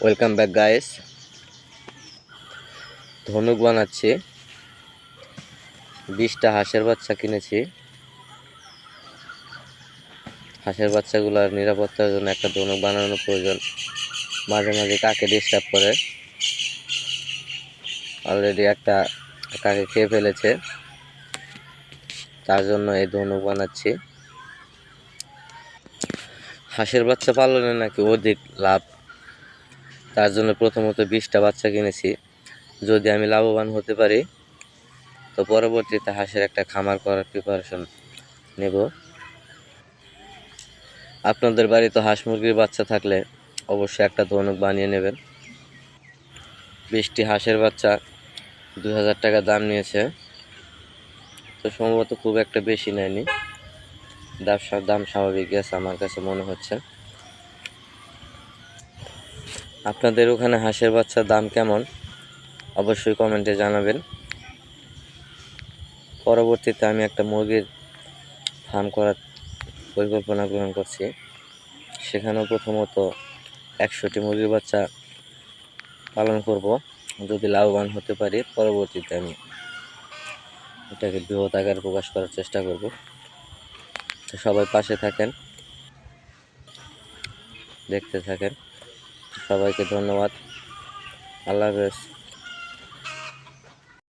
Welcome back guys. ধনুক বানাচ্ছি। 20টা হাঁসের বাচ্চা কিনেছি। হাঁসের বাচ্চাগুলোর নিরাপত্তার জন্য একটা ধনুক বানানো প্রয়োজন। মাঝে মাঝে কাকে ডিস্টার্ব করে। অলরেডি একটা কাকে খেয়ে ফেলেছে, তার জন্য এই ধনুক বানাচ্ছি। হাঁসের বাচ্চা পালনে নাকি অধিক লাভ, তার জন্য প্রথমত 20টা বাচ্চা কিনেছি। যদি আমি লাভবান হতে পারি তো পরবর্তীতে হাঁসের একটা খামার করার প্রিপারেশন নেব। আপনাদের বাড়িতে হাঁস মুরগির বাচ্চা থাকলে অবশ্যই একটা ধনুক বানিয়ে নেবেন। 20টি হাঁসের বাচ্চা 2000 টাকা দাম নিয়েছে, তো সম্ভবত খুব একটা বেশি নেয়নি। দাম স্বাভাবিক আছে আমার কাছে মনে হচ্ছে। আপনাদের ওখানে হাঁসের বাচ্চার দাম কেমন অবশ্যই কমেন্টে জানাবেন। পরবর্তীতে আমি একটা মুরগির ফার্ম করার পরিকল্পনা গ্রহণ করছি। সেখানেও প্রথমত 100টি মুরগির বাচ্চা পালন করব। যদি লাভবান হতে পারি পরবর্তীতে আমি এটাকে বৃহৎ আকারে প্রকাশ করার চেষ্টা করব। তো সবাই পাশে থাকেন, দেখতে থাকেন। সবাইকে ধন্যবাদ। আল্লাহ হাফেজ।